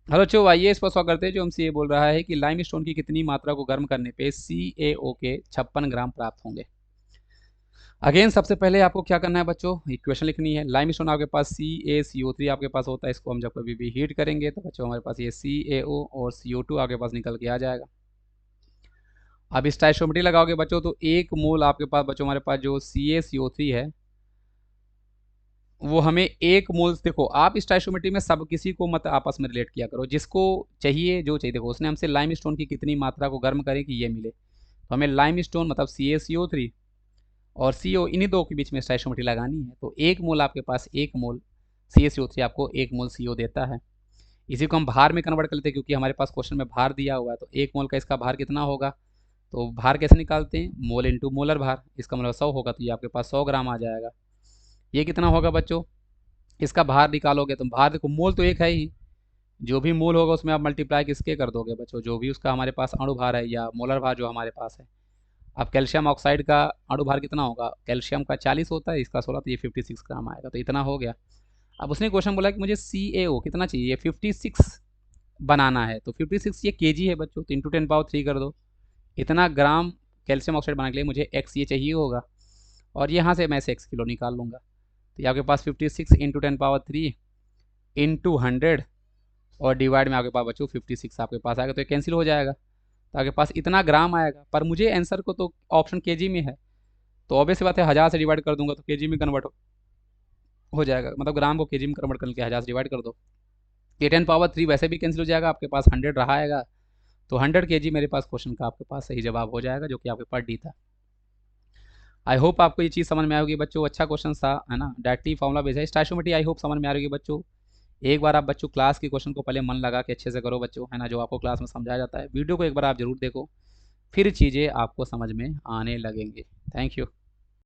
Hello बच्चों, आइए इस पर सवाल करते हैं। जो हमसे ये बोल रहा है कि लाइमस्टोन की कितनी मात्रा को गर्म करने पे CaO के 56 ग्राम प्राप्त होंगे। अगेन सबसे पहले आपको क्या करना है बच्चों, इक्वेशन लिखनी है। लाइमस्टोन आपके पास CaCO3 आपके पास होता है, इसको हम जब कभी भी हीट करेंगे तो बच्चों हमारे पास ये CaO और CO2 आपके पास निकल के आ जाएगा। अब स्टोइचोमेट्री लगाओगे बच्चों तो एक मोल आपके पास बच्चों हमारे पास जो CaCO3 है वो हमें एक मोल, देखो आप स्टोइचोमेट्री में सब किसी को मत आपस में रिलेट किया करो, जिसको चाहिए जो चाहिए। देखो उसने हमसे लाइमस्टोन की कितनी मात्रा को गर्म करें कि ये मिले, तो हमें लाइमस्टोन मतलब CaCO3 और CO इन्हीं दो के बीच में स्टोइचोमेट्री लगानी है। तो एक मोल आपके पास एक मोल CaCO3 आपको एक मोल CO देता है। इसी को हम भार में कन्वर्ट कर लेते हैं, क्योंकि हमारे पास क्वेश्चन में भार दिया हुआ है। तो एक मोल का इसका भार कितना होगा, तो भार कैसे निकालते हैं, मोल इंटू मोलर भार। इसका मतलब 100 होगा तो ये आपके पास 100 ग्राम आ जाएगा। ये कितना होगा बच्चों, इसका भार निकालोगे तो भार, देखो मोल तो एक है ही, जो भी मोल होगा उसमें आप मल्टीप्लाई किसके कर दोगे बच्चों, जो भी उसका हमारे पास अणु भार है या मोलर भार जो हमारे पास है। अब कैल्शियम ऑक्साइड का अणु भार कितना होगा, कैल्शियम का 40 होता है, इसका 16, तो ये 56 ग्राम आएगा, तो इतना हो गया। अब उसने क्वेश्चन बोला कि मुझे CaO कितना चाहिए, 56 बनाना है। तो 56 ये केजी है बच्चों, तो इंटू 10 पावर 3 कर दो। इतना ग्राम कैल्शियम ऑक्साइड बनाने के लिए मुझे एक्स ये चाहिए होगा, और यहाँ से मैं इसे एक्स किलो निकाल लूँगा। तो ये आपके पास 56 इंटू 10 पावर 3 इंटू 100 और डिवाइड में आपके पास बच्चों 56 आपके पास आएगा, तो ये कैंसिल हो जाएगा। तो आपके पास इतना ग्राम आएगा, पर मुझे आंसर को तो ऑप्शन केजी में है, तो ऑब्वियस बात है 1000 से डिवाइड कर दूंगा तो केजी में कन्वर्ट हो जाएगा। मतलब ग्राम को केजी में कन्वर्ट करके 1000 से डिवाइड कर दो। ये 10 पावर 3 वैसे भी कैंसिल हो जाएगा, आपके पास 100 रहा आएगा, तो 100 kg मेरे पास क्वेश्चन का आपके पास सही जवाब हो जाएगा, जो कि आपके पास डी था। आई होप आपको ये चीज़ समझ में आएगी बच्चों। अच्छा क्वेश्चन था, है ना, डायरेक्टली फॉर्मुला बेस है स्टोइचोमेट्री। आई होप समझ में आ रही है बच्चों। एक बार आप बच्चों क्लास के क्वेश्चन को पहले मन लगा के अच्छे से करो बच्चों, है ना, जो आपको क्लास में समझाया जाता है। वीडियो को एक बार आप जरूर देखो, फिर चीज़ें आपको समझ में आने लगेंगे। Thank you.